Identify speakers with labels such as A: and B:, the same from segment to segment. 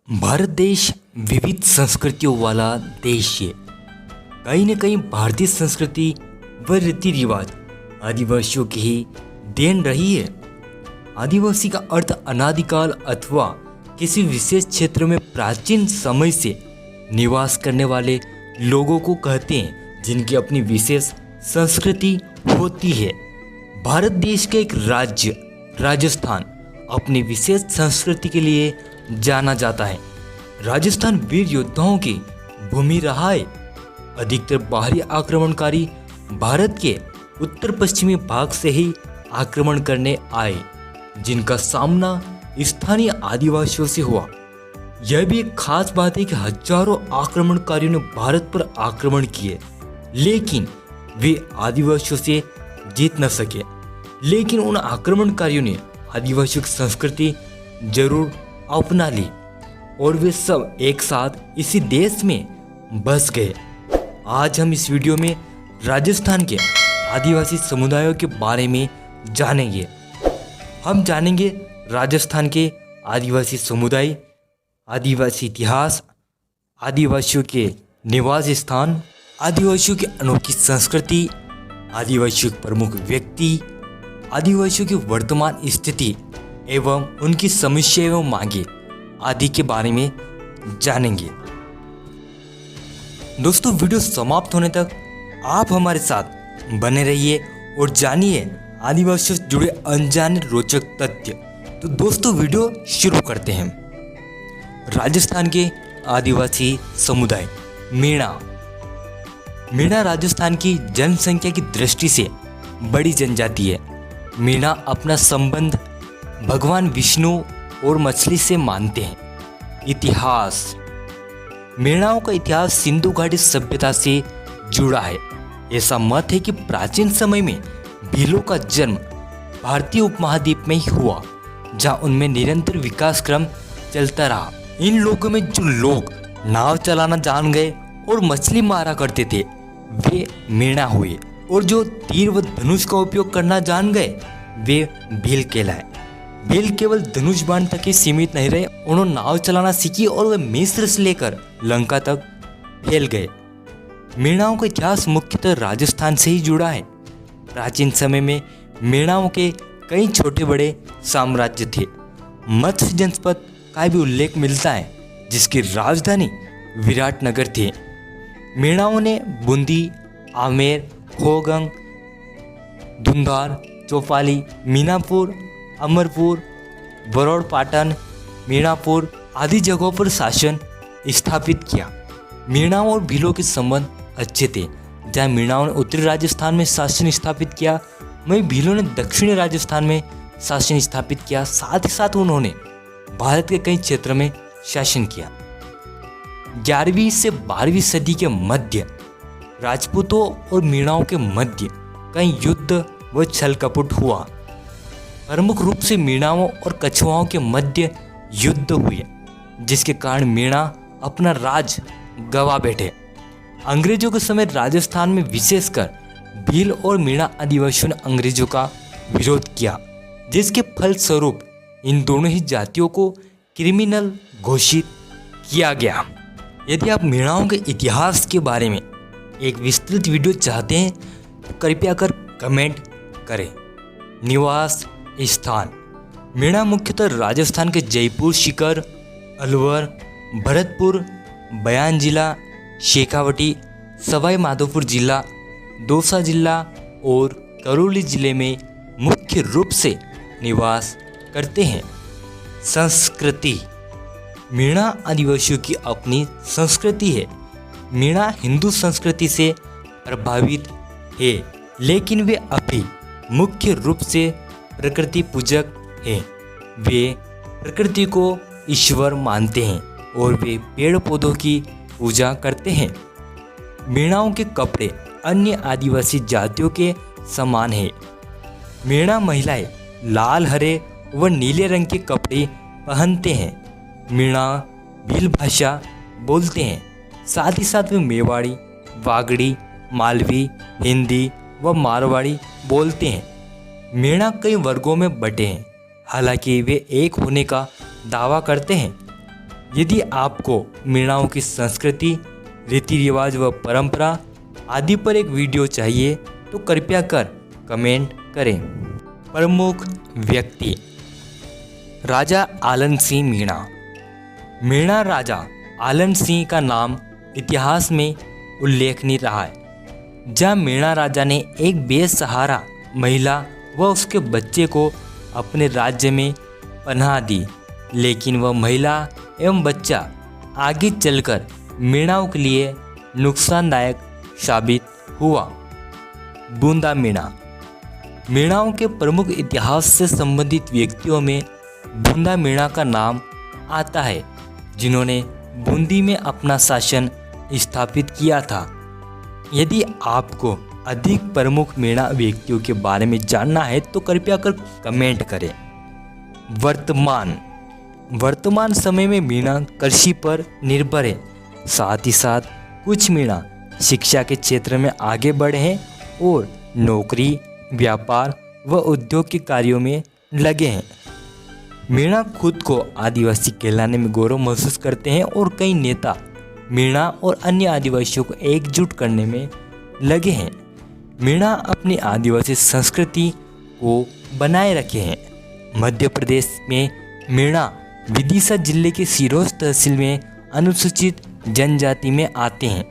A: भारत देश विविध संस्कृतियों वाला देश है। कहीं न कहीं भारतीय संस्कृति व रीति रिवाज आदिवासियों की ही देन रही है। आदिवासी का अर्थ अनादिकाल अथवा किसी विशेष क्षेत्र में प्राचीन समय से निवास करने वाले लोगों को कहते हैं, जिनकी अपनी विशेष संस्कृति होती है। भारत देश का एक राज्य राजस्थान अपनी विशेष संस्कृति के लिए जाना जाता है। राजस्थान वीर योद्धाओं की भूमि रहा है। अधिकतर बाहरी आक्रमणकारी भारत के उत्तर पश्चिमी भाग से ही आक्रमण करने आए, जिनका सामना स्थानीय आदिवासियों से हुआ। यह भी एक खास बात है कि हजारों आक्रमणकारियों ने भारत पर आक्रमण किए, लेकिन वे आदिवासियों से जीत न सके। लेकिन उन आक्रमणकारियों ने आदिवासियों की संस्कृति जरूर अपना ली और वे सब एक साथ इसी देश में बस गए। आज हम इस वीडियो में राजस्थान के आदिवासी समुदायों के बारे में जानेंगे। हम जानेंगे राजस्थान के आदिवासी समुदाय, आदिवासी इतिहास, आदिवासियों के निवास स्थान, आदिवासियों की अनोखी संस्कृति, आदिवासियों के प्रमुख व्यक्ति, आदिवासियों की वर्तमान स्थिति एवं उनकी समस्या एवं मांगे आदि के बारे में जानेंगे। दोस्तों, वीडियो समाप्त होने तक आप हमारे साथ बने रहिए और जानिए आदिवासियों से जुड़े अनजाने रोचक तथ्य। तो दोस्तों, वीडियो शुरू करते हैं। राजस्थान के आदिवासी समुदाय मीणा राजस्थान की जनसंख्या की दृष्टि से बड़ी जनजाति है। मीणा अपना संबंध भगवान विष्णु और मछली से मानते हैं। इतिहास, मीणाओं का इतिहास सिंधु घाटी सभ्यता से जुड़ा है। ऐसा मत है कि प्राचीन समय में भीलों का जन्म भारतीय उपमहाद्वीप में ही हुआ, जहां उनमें निरंतर विकास क्रम चलता रहा। इन लोगों में जो लोग नाव चलाना जान गए और मछली मारा करते थे, वे मीणा हुए, और जो तीर व धनुष का उपयोग करना जान गए, वे भील कहलाए। भील केवल धनुष बाण तक ही सीमित नहीं रहे, उन्होंने नाव चलाना सीखी और वे मिस्र से लेकर लंका तक फैल गए। मीणाओं का इतिहास मुख्यतः राजस्थान से ही जुड़ा है। प्राचीन समय में मीणाओं के कई छोटे बड़े साम्राज्य थे। मत्स्य जनपद का भी उल्लेख मिलता है, जिसकी राजधानी विराटनगर थी। मीणाओं ने बूंदी, आमेर, खोगंग, धुंधार, चौपाली, मीनापुर, अमरपुर, बरौड़ पाटन, मीणापुर आदि जगहों पर शासन स्थापित किया। मीणाओं और भीलों के संबंध अच्छे थे। जहाँ मीणाओं ने उत्तरी राजस्थान में शासन स्थापित किया, वहीं भीलों ने दक्षिणी राजस्थान में शासन स्थापित किया। साथ ही साथ उन्होंने भारत के कई क्षेत्रों में शासन किया। 11वीं से 12वीं सदी के मध्य राजपूतों और मीणाओं के मध्य कई युद्ध व छल कपट हुआ। प्रमुख रूप से मीणाओं और कछुआओं के मध्य युद्ध हुए, जिसके कारण मीणा अपना राज गवा बैठे। अंग्रेजों के समय राजस्थान में विशेषकर भील और मीणा आदिवासियों ने अंग्रेजों का विरोध किया, जिसके फलस्वरूप इन दोनों ही जातियों को क्रिमिनल घोषित किया गया। यदि आप मीणाओं के इतिहास के बारे में एक विस्तृत वीडियो चाहते हैं तो कृपया कर कमेंट करें। निवास स्थान, मीणा मुख्यतः राजस्थान के जयपुर, सीकर, अलवर, भरतपुर, बयान जिला, शेखावटी, सवाई माधोपुर जिला, दौसा जिला और करौली जिले में मुख्य रूप से निवास करते हैं। संस्कृति, मीणा आदिवासियों की अपनी संस्कृति है। मीणा हिंदू संस्कृति से प्रभावित है, लेकिन वे अभी मुख्य रूप से प्रकृति पूजक हैं। वे प्रकृति को ईश्वर मानते हैं और वे पेड़ पौधों की पूजा करते हैं। मीणाओं के कपड़े अन्य आदिवासी जातियों के समान हैं। मीणा महिलाएं लाल, हरे व नीले रंग के कपड़े पहनते हैं। मीणा भील भाषा बोलते हैं। साथ ही साथ वे मेवाड़ी, वागड़ी, मालवी, हिंदी व मारवाड़ी बोलते हैं। मीणा कई वर्गों में बटे हैं, हालांकि वे एक होने का दावा करते हैं। यदि आपको मीणाओं की संस्कृति, रीति रिवाज व परंपरा आदि पर एक वीडियो चाहिए तो कृपया कर कमेंट करें। प्रमुख व्यक्ति: राजा आलन सिंह मीणा। मीणा राजा आलन सिंह का नाम इतिहास में उल्लेखनीय रहा है, जहाँ मीणा राजा ने एक बेसहारा महिला व उसके बच्चे को अपने राज्य में पनाह दी, लेकिन वह महिला एवं बच्चा आगे चलकर मीणाओं के लिए नुकसानदायक साबित हुआ। बूंदा मीणा। मीणाओं के प्रमुख इतिहास से संबंधित व्यक्तियों में बूंदा मीणा का नाम आता है, जिन्होंने बूंदी में अपना शासन स्थापित किया था। यदि आपको अधिक प्रमुख मीणा व्यक्तियों के बारे में जानना है तो कृपया कर कमेंट करें। वर्तमान समय में मीणा कृषि पर निर्भर है, साथ ही साथ कुछ मीणा शिक्षा के क्षेत्र में आगे बढ़े हैं और नौकरी, व्यापार व उद्योग के कार्यों में लगे हैं। मीणा खुद को आदिवासी कहलाने में गौरव महसूस करते हैं और कई नेता मीणा और अन्य आदिवासियों को एकजुट करने में लगे हैं। मीणा अपनी आदिवासी संस्कृति को बनाए रखे हैं। मध्य प्रदेश में मीणा विदिशा जिले के सिरोंज तहसील में अनुसूचित जनजाति में आते हैं।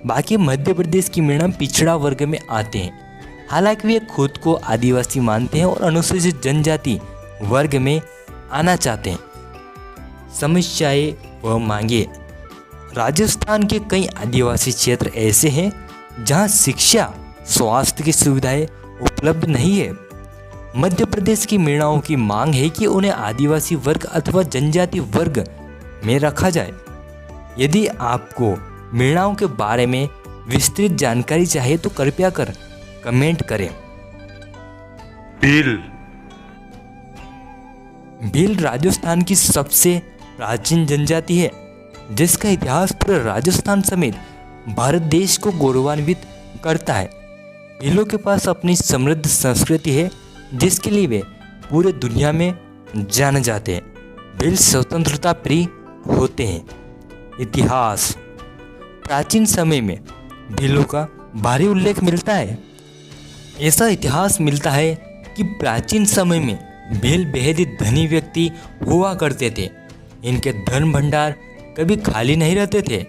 A: बाकी मध्य प्रदेश की मीणा पिछड़ा वर्ग में आते हैं। हालांकि वे खुद को आदिवासी मानते हैं और अनुसूचित जनजाति वर्ग में आना चाहते हैं। समस्याएं व मांगे। राजस्थान के कई आदिवासी क्षेत्र ऐसे हैं जहां शिक्षा, स्वास्थ्य की सुविधाएं उपलब्ध नहीं है। मध्य प्रदेश की मीणाओं की मांग है कि उन्हें आदिवासी वर्ग अथवा जनजाति वर्ग में रखा जाए। यदि आपको मीणाओं के बारे में विस्तृत जानकारी चाहिए तो कृपया कर कमेंट करें। भील राजस्थान की सबसे प्राचीन जनजाति है, जिसका इतिहास पूरे राजस्थान समेत भारत देश को गौरवान्वित करता है। भीलों के पास अपनी समृद्ध संस्कृति है, जिसके लिए वे पूरे दुनिया में जाने जाते हैं। भील स्वतंत्रता प्रिय होते हैं। इतिहास। प्राचीन समय में भीलों का भारी उल्लेख मिलता है। ऐसा इतिहास मिलता है कि प्राचीन समय में भील बेहद ही धनी व्यक्ति हुआ करते थे। इनके धन भंडार कभी खाली नहीं रहते थे।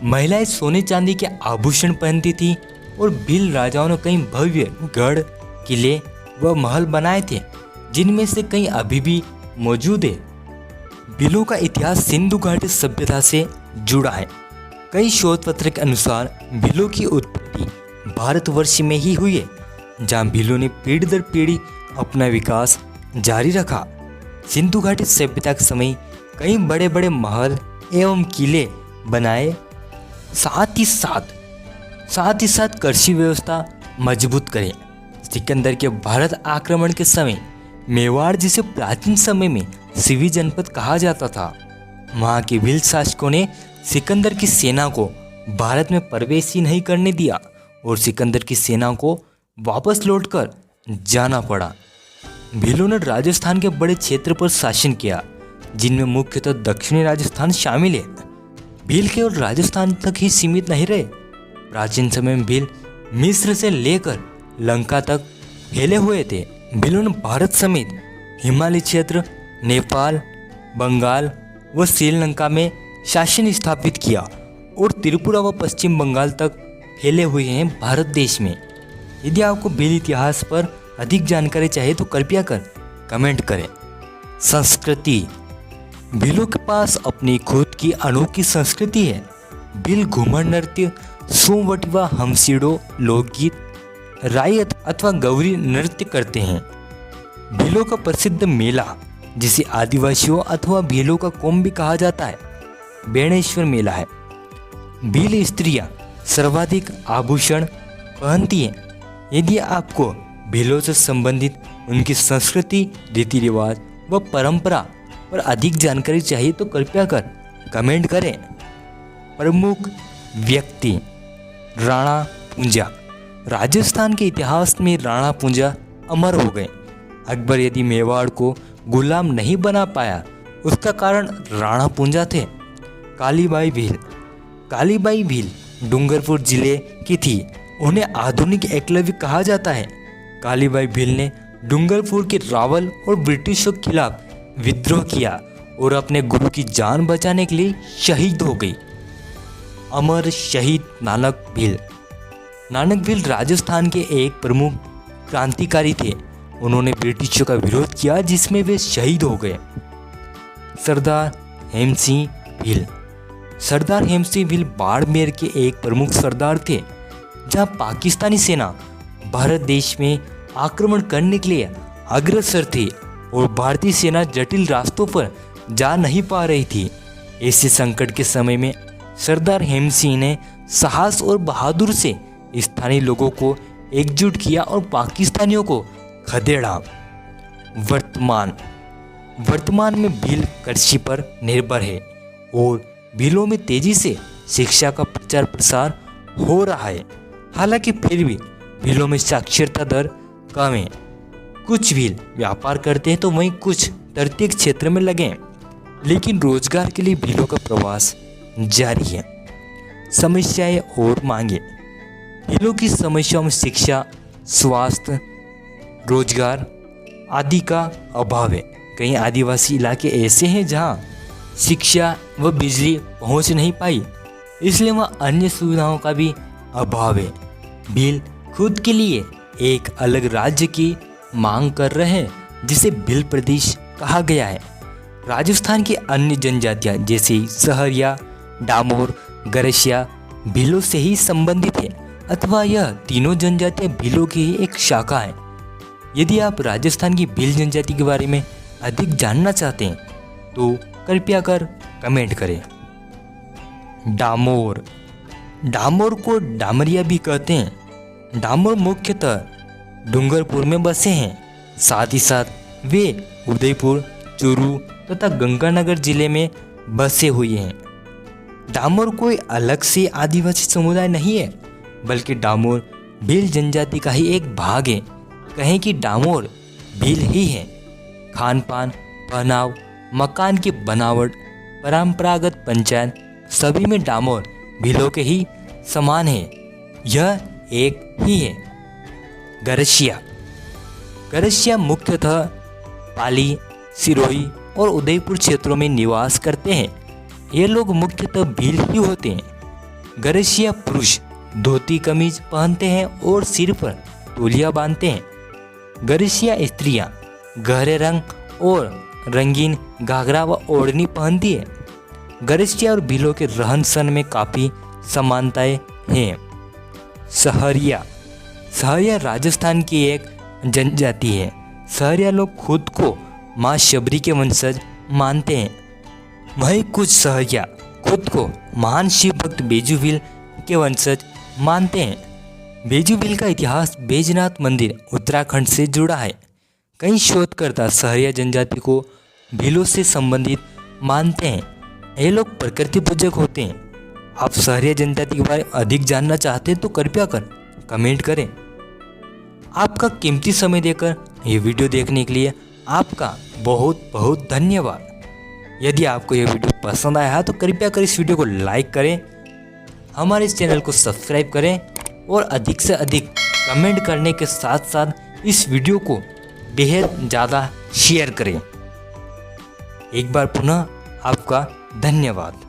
A: महिलाएं सोने चांदी के आभूषण पहनती थी और भील राजाओं ने कई भव्य गढ़, किले व महल बनाए थे, जिनमें से कई अभी भी मौजूद है। भीलों का इतिहास सिंधु घाटी सभ्यता से जुड़ा है। कई शोध पत्र के अनुसार भीलों की उत्पत्ति भारतवर्ष में ही हुई है, जहाँ भीलों ने पीढ़ी दर पीढ़ी अपना विकास जारी रखा। सिंधु घाटी सभ्यता के समय कई बड़े बड़े महल एवं किले बनाए। साथ ही साथ कृषि व्यवस्था मजबूत करें। सिकंदर के भारत आक्रमण के समय मेवाड़, जिसे प्राचीन समय में सिवी जनपद कहा जाता था, वहाँ के भील शासकों ने सिकंदर की सेना को भारत में प्रवेश ही नहीं करने दिया और सिकंदर की सेना को वापस लौटकर जाना पड़ा। भीलों ने राजस्थान के बड़े क्षेत्र पर शासन किया, जिनमें मुख्यतः दक्षिणी राजस्थान शामिल है। भील केवल राजस्थान तक ही सीमित नहीं रहे। प्राचीन समय में भील मिस्र से लेकर लंका तक फैले हुए थे। भीलों ने भारत समेत हिमालय क्षेत्र, नेपाल, बंगाल व श्रीलंका में शासन स्थापित किया और त्रिपुरा व पश्चिम बंगाल तक फैले हुए हैं भारत देश में। यदि आपको भील इतिहास पर अधिक जानकारी चाहिए तो कृपया कर कमेंट करें। संस्कृति। भीलों के पास अपनी खुद की अनोखी संस्कृति है। भील घूमर नृत्य, सोवट व हमसीडो लोकगीत, रायत अथवा गौरी नृत्य करते हैं। भीलों का प्रसिद्ध मेला, जिसे आदिवासियों अथवा भीलों का कुंभ भी कहा जाता है, बेणेश्वर मेला है। भील स्त्रियां सर्वाधिक आभूषण पहनती हैं। यदि आपको भीलों से संबंधित उनकी संस्कृति, रीति रिवाज व परंपरा पर अधिक जानकारी चाहिए तो कृपया कर कमेंट करें। प्रमुख व्यक्ति। राणा पूंजा। राजस्थान के इतिहास में राणा पूंजा अमर हो गए। अकबर यदि मेवाड़ को गुलाम नहीं बना पाया, उसका कारण राणा पूंजा थे। कालीबाई भील। कालीबाई भील डूंगरपुर जिले की थी। उन्हें आधुनिक एकलव्य कहा जाता है। कालीबाई भील ने डूंगरपुर के रावल और ब्रिटिशों के खिलाफ विद्रोह किया और अपने गुरु की जान बचाने के लिए शहीद हो गई। अमर शहीद नानक भील। नानक भील राजस्थान के एक प्रमुख क्रांतिकारी थे। उन्होंने ब्रिटिशों का विरोध किया जिसमें वे शहीद हो गए। सरदार हेम सिंह भील। सरदार हेम सिंह भील बाड़मेर के एक प्रमुख सरदार थे। जहां पाकिस्तानी सेना भारत देश में आक्रमण करने के लिए अग्रसर थी और भारतीय सेना जटिल रास्तों पर जा नहीं पा रही थी। ऐसे संकट के समय में सरदार हेम सिंह ने साहस और बहादुर से स्थानीय लोगों को एकजुट किया और पाकिस्तानियों को खदेड़ा। वर्तमान में भील कृषि पर निर्भर है और भीलों में तेजी से शिक्षा का प्रचार प्रसार हो रहा है। हालांकि फिर भी भीलों में साक्षरता दर कम है। कुछ भील व्यापार करते हैं तो वहीं कुछ तटीय क्षेत्र में लगे हैं, लेकिन रोजगार के लिए भीलों का प्रवास जारी है। समस्याएं और मांगे। भीलों की समस्याओं में शिक्षा, स्वास्थ्य, रोजगार आदि का अभाव है। कई आदिवासी इलाके ऐसे हैं जहां शिक्षा व बिजली पहुंच नहीं पाई, इसलिए वहाँ अन्य सुविधाओं का भी अभाव है। भील खुद के लिए एक अलग राज्य की मांग कर रहे हैं जिसे भील प्रदेश कहा गया है। राजस्थान की अन्य जनजातियां जैसे सहरिया, डामोर, गरसिया भीलों से ही संबंधित है अथवा यह तीनों जनजातियां भीलों की ही एक शाखा है। यदि आप राजस्थान की भील जनजाति के बारे में अधिक जानना चाहते हैं तो कृपया कर कमेंट करें। डामोर। डामोर को डामरिया भी कहते हैं। डामोर मुख्यतः डूंगरपुर में बसे हैं। साथ ही साथ वे उदयपुर, चूरू तथा गंगानगर जिले में बसे हुए हैं। डामोर कोई अलग से आदिवासी समुदाय नहीं है, बल्कि डामोर भील जनजाति का ही एक भाग है। कहें कि डामोर भील ही है। खान पान, पहनाव, मकान की बनावट, परंपरागत पंचायत सभी में डामोर भीलों के ही समान है। यह एक ही है। गरसिया। गरसिया मुख्यतः पाली, सिरोही और उदयपुर क्षेत्रों में निवास करते हैं। ये लोग मुख्यतः भील ही होते हैं। गरसिया पुरुष धोती कमीज पहनते हैं और सिर पर तौलिया बांधते हैं। गरसिया स्त्रियां गहरे रंग और रंगीन घाघरा व ओढ़नी पहनती है। गरसिया और भीलों के रहन सहन में काफ़ी समानताएं हैं। सहरिया। सहरिया राजस्थान की एक जनजाति है। सहरिया लोग खुद को माँ शबरी के वंशज मानते हैं। वहीं कुछ सहरिया खुद को महान शिव भक्त बेजू भील के वंशज मानते हैं। बेजू भील का इतिहास बैजनाथ मंदिर उत्तराखंड से जुड़ा है। कई शोधकर्ता सहरिया जनजाति को भीलों से संबंधित मानते हैं। ये लोग प्रकृति पूजक होते हैं। आप सहरिया जनजाति के बारे में अधिक जानना चाहते हैं तो कृपया कर कमेंट करें। आपका कीमती समय देकर ये वीडियो देखने के लिए आपका बहुत बहुत धन्यवाद। यदि आपको यह वीडियो पसंद आया है तो कृपया कर इस वीडियो को लाइक करें, हमारे इस चैनल को सब्सक्राइब करें और अधिक से अधिक कमेंट करने के साथ साथ इस वीडियो को बेहद ज़्यादा शेयर करें। एक बार पुनः आपका धन्यवाद।